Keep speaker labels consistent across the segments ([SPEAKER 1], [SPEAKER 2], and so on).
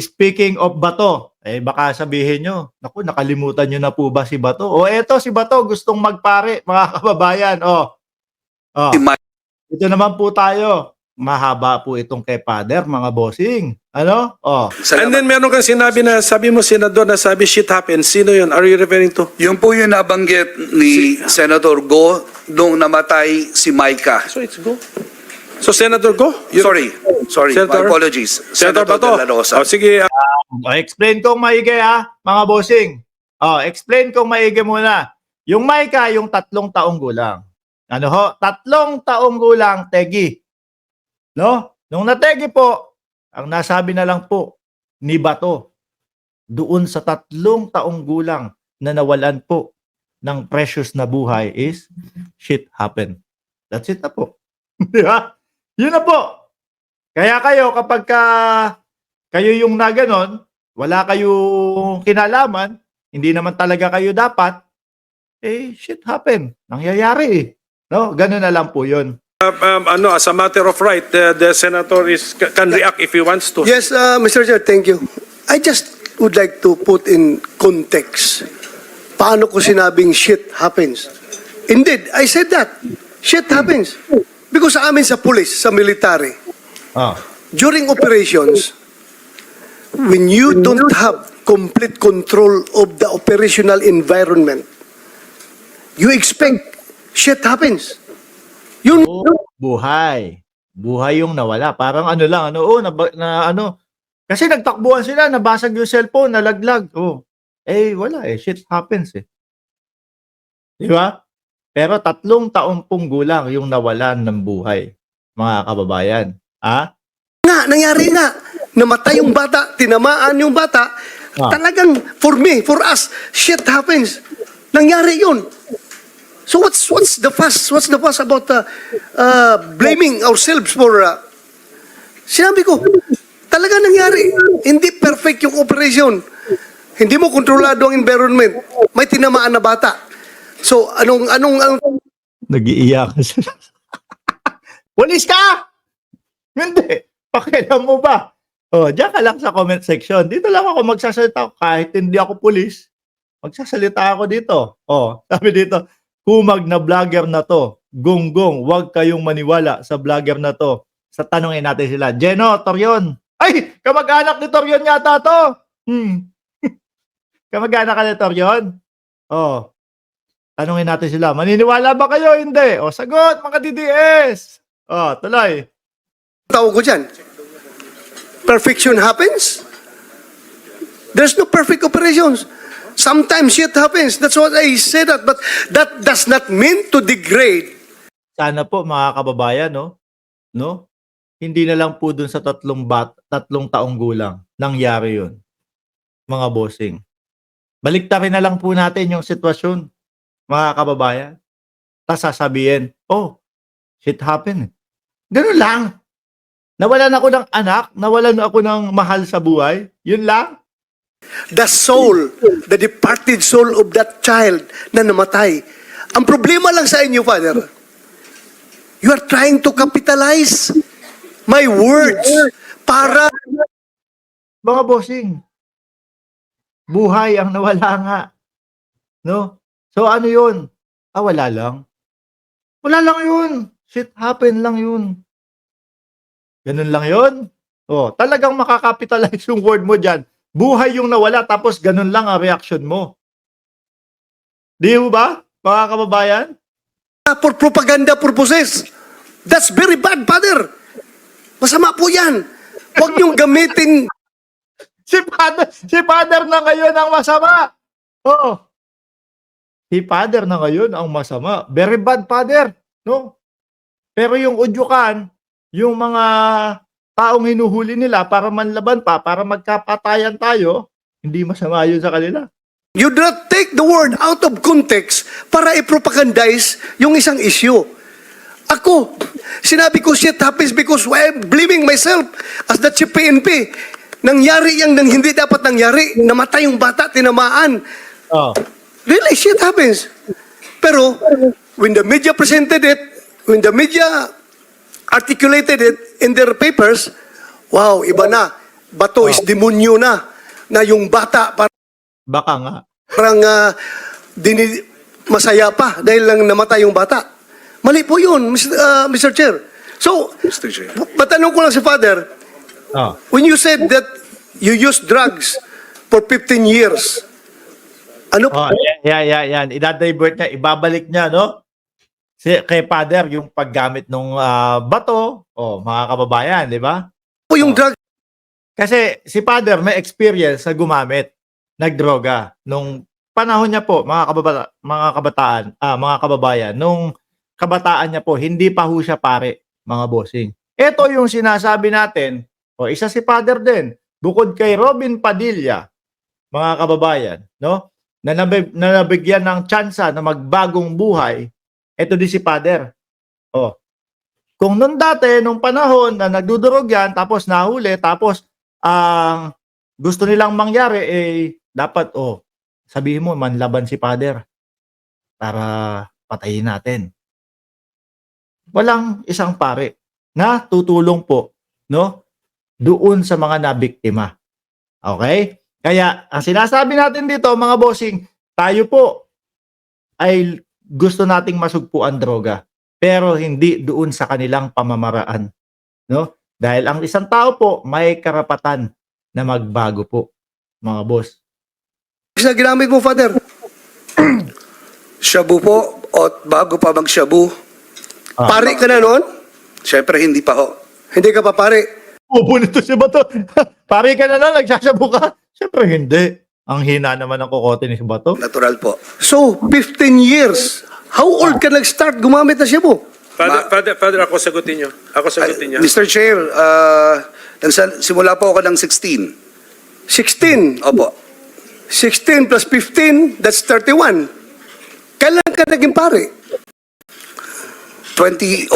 [SPEAKER 1] speaking of Bato, eh baka sabihin nyo, naku, nakalimutan nyo na po ba si Bato? O eto si Bato, gustong magpare, mga kababayan.
[SPEAKER 2] Si Mike.
[SPEAKER 1] Ito naman po tayo. Mahaba po itong kay Father, mga bossing. Ano?
[SPEAKER 3] And then meron kang sinabi na, sabi mo, Senador, na sabi, shit happens. Sino yun? Are you referring to?
[SPEAKER 2] Yung po yung nabanggit ni Senator Go nung namatay si Micah.
[SPEAKER 3] So it's Go. So Senator Go?
[SPEAKER 2] Sorry.
[SPEAKER 3] Senator?
[SPEAKER 2] My apologies.
[SPEAKER 3] Senator Bato.
[SPEAKER 2] De La Rosa.
[SPEAKER 3] Sige.
[SPEAKER 1] Explain kong maigi mga bossing. Explain kong maigi muna. Yung Micah, yung 3 taong gulang. Ano ho? 3 taong gulang, tegi. No? Nung nategi po, ang nasabi na lang po ni Bato, doon sa 3 taong gulang na nawalan po ng precious na buhay is, shit happened. That's it na po. Di ba? Yun na po. Kaya kayo, kapag kayo yung na ganon, wala kayong kinalaman, hindi naman talaga kayo dapat, eh, shit happened. Nangyayari eh. No? Ganun na lang po yun.
[SPEAKER 3] As a matter of right, the Senator can react if he wants to.
[SPEAKER 4] Yes, Mr. Chair, thank you. I just would like to put in context. Paano ko sinabing shit happens? Indeed, I said that. Shit happens. Because sa amin sa police, sa military, during operations, when you don't have complete control of the operational environment, you expect shit happens. Yun.
[SPEAKER 1] Buhay. Buhay yung nawala. Parang ano lang, kasi nagtakbuhan sila, nabasag yung cellphone, nalaglag. Wala eh. Shit happens eh. Di ba? Pero 3 taong pong gulang yung nawalan ng buhay, mga kababayan.
[SPEAKER 4] Nangyari nga. Namatay yung bata, tinamaan yung bata. Talagang, for me, for us, shit happens. Nangyari yun. So what's the fuss? What's the fuss about blaming ourselves for... Sinabi ko, talaga nangyari. Hindi perfect yung operation. Hindi mo kontrolado ang environment. May tinamaan na bata. So, anong...
[SPEAKER 1] Nag-iiyak sila. Pulis ka! Hindi. Pakialam mo ba? Diyan ka lang sa comment section. Dito lang ako magsasalita. Kahit hindi ako pulis, magsasalita ako dito. Sabi dito, kumag na vlogger na to. Gonggong, huwag kayong maniwala sa vlogger na to. Sa tanongin natin sila, Jeno, Torion. Ay, kamag-anak ni Torion yata to. Kamag-anak ka ni Torion? Tanungin natin sila, maniniwala ba kayo? Hindi. Sagot, mga DDS. Tuloy.
[SPEAKER 4] Tawag ko dyan. Perfection happens? There's no perfect operations. Sometimes shit happens. That's what I say that. But that does not mean to degrade.
[SPEAKER 1] Sana po mga kababayan, no? Hindi na lang po dun sa 3 taong gulang nangyari yun. Mga bossing. Baliktarin na lang po natin yung sitwasyon, mga kababayan. Tapos sasabihin, shit happened. Ganun lang. Nawalan ako ng anak, nawalan ako ng mahal sa buhay. Yun lang.
[SPEAKER 4] The soul, the departed soul of that child na namatay. Ang problema lang sa inyo, Father, you are trying to capitalize my words para...
[SPEAKER 1] Mga bossing, buhay ang nawala nga. No? So ano yun? Wala lang. Wala lang yun. Shit happen lang yun. Ganun lang yun. Talagang makakapitalize yung word mo dyan. Buhay yung nawala tapos ganun lang ang reaction mo. Di ba, mga kababayan?
[SPEAKER 4] For propaganda purposes. That's very bad, Father. Masama po yan. Huwag niyong gamitin.
[SPEAKER 1] Si Father na ngayon ang masama. Si Father na ngayon ang masama. Very bad, Father. No? Pero yung udyukan, yung mga taong hinuhuli nila para manlaban pa, para magkapatayan tayo, hindi masama yun sa kanila.
[SPEAKER 4] You do not take the word out of context para i-propagandize yung isang issue. Ako, sinabi ko shit happens because I'm blaming myself as the chief PNP. Nangyari yung hindi dapat nangyari. Namatay yung bata, tinamaan. Really, shit happens. Pero, when the media presented it, when the media articulated it in their papers, wow, iba na. bato is demonyo na yung bata
[SPEAKER 1] Baka nga.
[SPEAKER 4] parang masaya pa dahil lang namatay yung bata. Mali po yun, Mr. Chair. So,
[SPEAKER 2] Mr. Chair.
[SPEAKER 4] matanong ko lang si Father,
[SPEAKER 1] Oh.
[SPEAKER 4] when you said that you used drugs for 15 years, ano
[SPEAKER 1] Oh, yan. Idadivert niya, ibabalik niya, no? Kay Father, yung paggamit ng bato, mga kababayan, di ba?
[SPEAKER 4] po yung drug?
[SPEAKER 1] Kasi si Father may experience sa gumamit, nagdroga. Nung panahon niya po, mga kababayan, nung kabataan niya po, hindi pa ho siya pare, mga bossing. Ito yung sinasabi natin, isa si Father din, bukod kay Robin Padilla, mga kababayan, no? Na nabigyan ng tsansa na magbagong buhay, ito din si Father. Kung nung dati, nung panahon na nagdudurog yan, tapos nahuli, tapos ang gusto nilang mangyari, dapat, sabihin mo, manlaban si Father para patayin natin. Walang isang pare na tutulong po, no? Doon sa mga nabiktima. Okay? Kaya, ang sinasabi natin dito, mga bossing, tayo po ay gusto nating masugpuan droga, pero hindi doon sa kanilang pamamaraan. No? Dahil ang isang tao po, may karapatan na magbago po, mga boss.
[SPEAKER 4] Na ginamit mo, Father?
[SPEAKER 2] Shabu po, o bago pa mag-shabu,
[SPEAKER 4] Pare ka na noon?
[SPEAKER 2] syempre hindi pa ho.
[SPEAKER 4] Hindi ka pa pare.
[SPEAKER 1] Upo nito si Bato. Pare ka na lang, nagsasabu ka. Siyempre hindi. Ang hina naman ng kokote ni si Bato.
[SPEAKER 2] Natural po.
[SPEAKER 4] So, 15 years. How old ka nag-start gumamit na siya po?
[SPEAKER 3] Father, ako sagutin niyo. Ako sagutin niya.
[SPEAKER 2] Mr. Chair, simula po ako ng 16.
[SPEAKER 4] 16.
[SPEAKER 2] Opo.
[SPEAKER 4] 16 plus 15, that's 31. Kailan ka naging pare?
[SPEAKER 2] 2006.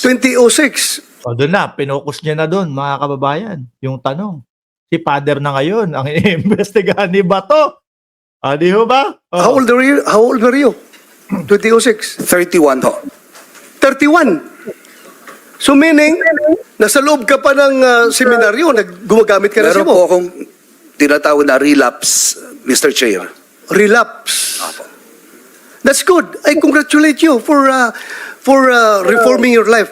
[SPEAKER 4] 2006.
[SPEAKER 1] Doon na, pinokus niya na doon, mga kababayan. Yung tanong. Si Father na ngayon, ang iniimbestigahan ni Bato. Di ho ba?
[SPEAKER 4] How old were you? How old were you? 2006.
[SPEAKER 2] 31 ho.
[SPEAKER 4] 31. So meaning, nasa loob ka pa ng seminaryo, gumagamit ka na siya
[SPEAKER 2] Meron
[SPEAKER 4] mo.
[SPEAKER 2] po akong tinatawag na relapse, Mr. Chair.
[SPEAKER 4] Relapse.
[SPEAKER 2] Opo.
[SPEAKER 4] That's good. I congratulate you for reforming your life.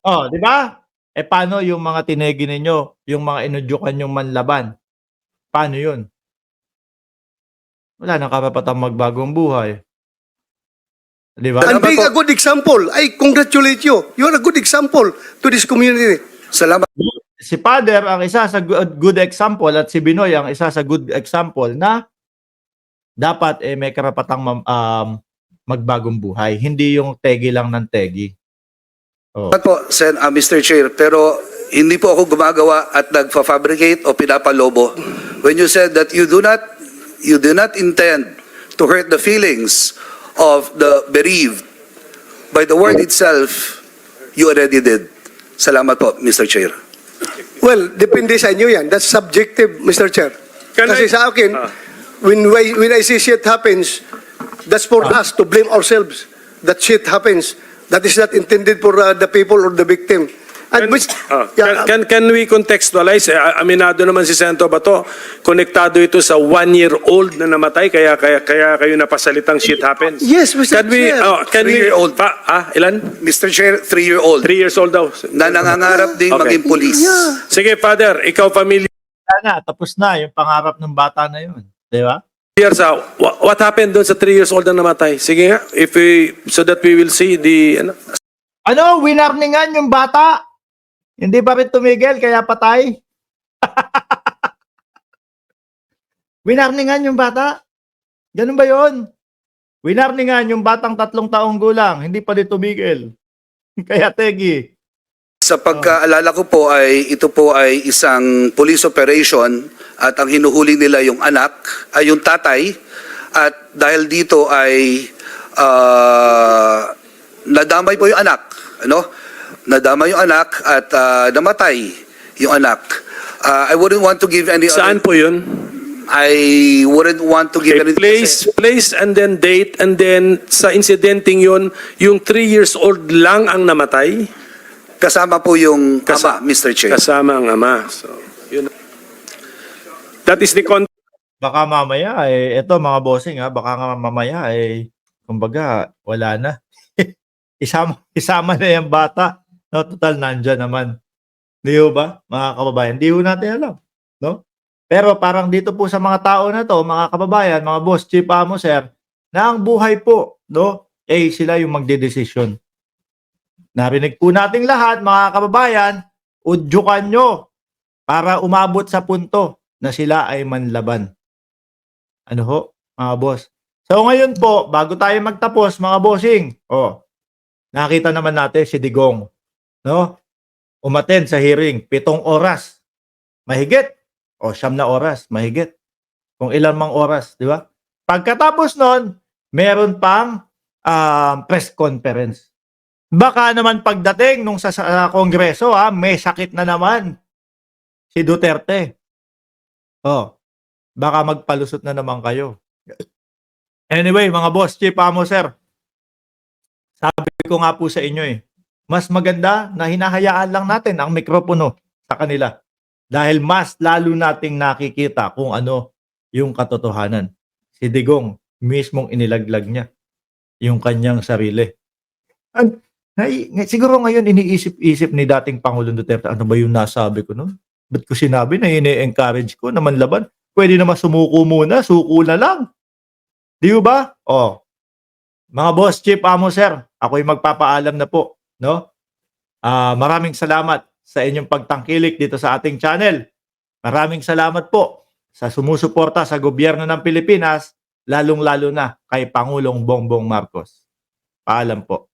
[SPEAKER 1] Di ba? Paano yung mga tinegi ninyo, yung mga inudyukan yung manlaban? Paano yun? Wala nang karapatang magbagong buhay. Di ba?
[SPEAKER 4] And being a good example, I congratulate you. You are a good example to this community.
[SPEAKER 2] Salamat.
[SPEAKER 1] Si Father ang isa sa good example at si Binoy ang isa sa good example na dapat may karapatang magbagong buhay. Hindi yung tegi lang ng tegi.
[SPEAKER 2] Salamat po, Mr. Chair, pero hindi po ako gumagawa at nagfa-fabricate o pinapalobo. When you said that you do not intend to hurt the feelings of the bereaved, by the word itself, you already did. Salamat po, Mr. Chair.
[SPEAKER 4] Well, depende sa inyo yan. That's subjective, Mr. Chair. Kasi sa akin, when I see shit happens, that's for us to blame ourselves. That shit happens. That is not intended for the people or the victim. And
[SPEAKER 3] Can we contextualize? Aminado naman si Senator Bato, konektado ito sa 1-year-old na namatay, kaya kayo napasalitang shit happens.
[SPEAKER 4] Yes, Mr. Chair.
[SPEAKER 3] Can we,
[SPEAKER 2] 3-year-old.
[SPEAKER 3] Ilan?
[SPEAKER 2] Mr. Chair, 3-year-old
[SPEAKER 3] 3 years old daw.
[SPEAKER 2] na nangangarap ding
[SPEAKER 3] Okay.
[SPEAKER 2] maging police.
[SPEAKER 4] Yeah.
[SPEAKER 3] Sige, Father, ikaw familiar
[SPEAKER 1] Na, tapos na yung pangarap ng bata na yun. Di ba?
[SPEAKER 3] sa what happened doon sa 3 years old na namatay? Sige nga, so that we will see the
[SPEAKER 1] Winarningan yung bata. Hindi pa rin tumigil, kaya patay. Winarningan yung bata. Ganun ba yun? Winarningan yung batang 3 taong gulang, hindi pa rin tumigil. Kaya tegi.
[SPEAKER 2] Sa pagkaalala ko po ito po ay isang police operation at ang hinuhuli nila yung yung tatay, at dahil dito ay nadamay po yung anak, nadamay yung anak at namatay yung anak. I wouldn't want to give any
[SPEAKER 3] Saan po yun?
[SPEAKER 2] I wouldn't want to give any
[SPEAKER 3] Place and then date, and then sa incidenting yun, yung 3 years old lang ang namatay?
[SPEAKER 2] kasama po yung ama, Mr. Chair.
[SPEAKER 3] Kasama ang ama. So, That is the
[SPEAKER 1] Baka mamaya eto mga bossing baka nga mamaya kumbaga wala na. isama na yung bata. No, total nandyan naman. Di ho ba, mga kababayan? Di ho natin alam. No? Pero parang dito po sa mga tao na to, mga kababayan, mga boss, chief amo, sir, na ang buhay po, no, sila yung magdedesisyon. Narinig po nating lahat, mga kababayan, udyukan nyo para umabot sa punto na sila ay manlaban. Ano ho, mga boss? So ngayon po, bago tayo magtapos, mga bossing, nakita naman natin si Digong, no? Umattend sa hearing, 7 oras. Mahigit. 9 na oras, mahigit. Kung ilan mang oras, di ba? Pagkatapos nun, meron pang press conference. Baka naman pagdating nung sa Kongreso, may sakit na naman si Duterte. Baka magpalusot na naman kayo. Anyway, mga boss, chief amo, sir, sabi ko nga po sa inyo mas maganda na hinahayaan lang natin ang mikropono sa kanila. Dahil mas lalo nating nakikita kung ano yung katotohanan. Si Digong, mismong inilaglag niya yung kanyang sarili. Siguro ngayon iniisip-isip ni dating Pangulong Duterte, ano ba yung nasabi ko noon? Ba't ko sinabi na ini-encourage ko na manlaban? Pwede naman sumuko muna, suko na lang. Di ba? Mga boss, chief amo, sir, ako'y magpapaalam na po. No? Maraming salamat sa inyong pagtangkilik dito sa ating channel. Maraming salamat po sa sumusuporta sa gobyerno ng Pilipinas, lalong-lalo na kay Pangulong Bongbong Marcos. Paalam po.